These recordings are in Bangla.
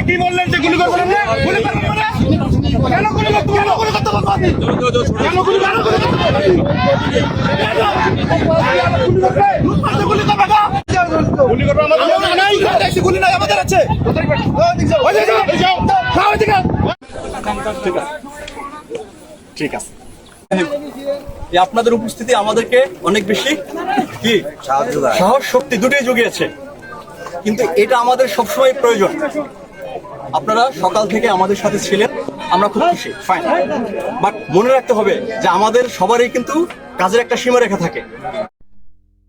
কি বললেন যে গুলি করবেন না? কেন গুলি করতে গুলি নাই আমাদের আছে। ঠিক আছে, আপনাদের উপস্থিতি আমাদেরকে অনেক বেশি কি সাহস শক্তি দুটোই জুগিয়েছে, কিন্তু এটা আমাদের সবসময় প্রয়োজন। আপনারা সকাল থেকে আমাদের সাথে ছিলেন, আমরা খুব খুশি, ফাইন। বাট মনে রাখতে হবে যে আমাদের সবারই কিন্তু কাজের একটা সীমারেখা থাকে।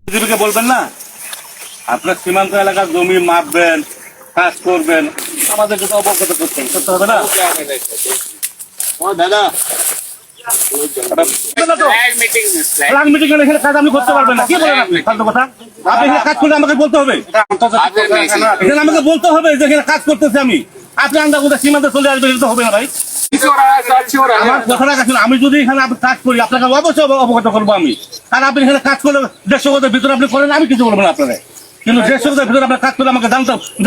বিজেপিকে বলবেন না আপনার সীমান্ত এলাকার জমি মাপবেন, কাজ করবেন, আমাদেরকে তো অবগত করতেন, করতে হবে না? দাদা কাজ আপনি করতে পারবেন না, কি বলেন আপনি? ফালতু কথা। আপনি এখানে কাজ করলে আমাকে বলতে হবে, এখানে আমাকে বলতে হবে যে এখানে কাজ করতেছি আমি। আপনি আন্দাজ কোথায় সীমান্তে চলে আসবেন, এটা তো হবে না ভাই। আমার কথাটা কাছে, আমি যদি এখানে কাজ করি আপনাকে অবশ্যই অবগত করবো আমি। আর আপনি এখানে কাজ করলে 150 গজের ভিতরে আপনি করেন, আমি কিছু বলবো না আপনারা। কিন্তু 150 গজের ভিতরে আপনার কাজ করলে আমাকে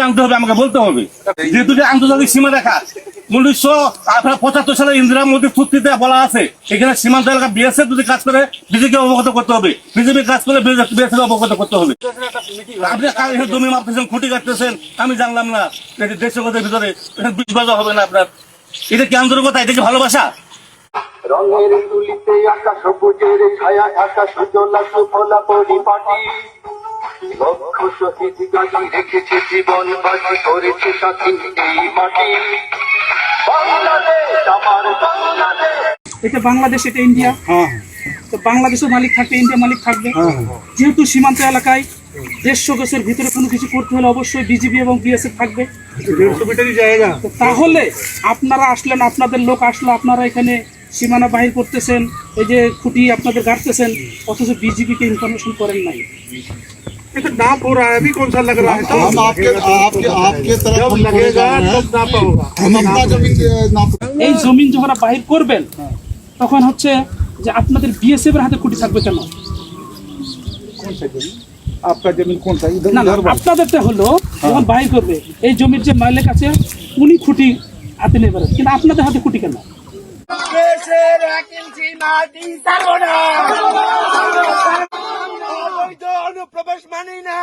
জানতে হবে, আমাকে বলতে হবে। যেহেতু আন্তর্জাতিক সীমা রেখা 1975 সালে ইন্দিরা মোদী চুক্তিতে বলা আছে এখানে সীমান্ত এলাকা বিএসএফ যদি কাজ করে বিজেপিকে অবগত করতে হবে, বিজেপি কাজ করলে বিএসএফ অবগত করতে হবে। আপনি জমি মাপতেছেন, খুঁটি কাটতেছেন, আমি জানলাম না 150 গজের ভিতরে 20 গজ হবে না আপনার। এটা কি আন্তরিকতা? এটা কি ভালোবাসা? রঙের তুলিতে আকাশ সবুজের ছায়া ঢাকা সুজলা সুফলা পরিপাটি, লক্ষ শহীদ গাজী রেখেছে জীবন বাজি, করেছে সাথী এই মাটি। বাংলাদেশ আমার বাংলাদেশ, এটা বাংলাদেশ, এটা ইন্ডিয়া। তো বাংলাদেশের মালিক থাকবে, ইন্ডিয়া মালিক থাকবে। যেহেতু সীমান্ত এলাকায় 150 গজের ভিতরে কোনো কিছু করতে হলে অবশ্যই বিজিবি এবং বিএসএফ থাকবে। তাহলে আপনারা আসলেন, আপনাদের লোক আসলো, আপনারা এখানে সীমানা বাহির করতেছেন, এই যে খুঁটি আপনাদের গাড়তেছেন, অথচ বিজিবিকে ইনফরমেশন করেন নাই। ना हो रहा है अभी, कौन सा लग रहा है? हम आपके तरफ लगेगा तब ना होगा। हम अपना जमीन এই জমিন যখন বাহির করবেন তখন হচ্ছে যে আপনাদের বিএসএফ এর হাতে খুঁটি থাকবে কেন? आपका जमीन कौन सा इधर? না, আপনাদেরটা হলো যখন বাহির করবে এই জমির যে মালিক আছে উনি খুঁটি হাতে নেবেন, কিন্তু আপনাদের হাতে খুঁটি কেন? দেশের একিল সীমাটি ছাড়বো না, অবৈধ অনুপ্রবেশ মানি না।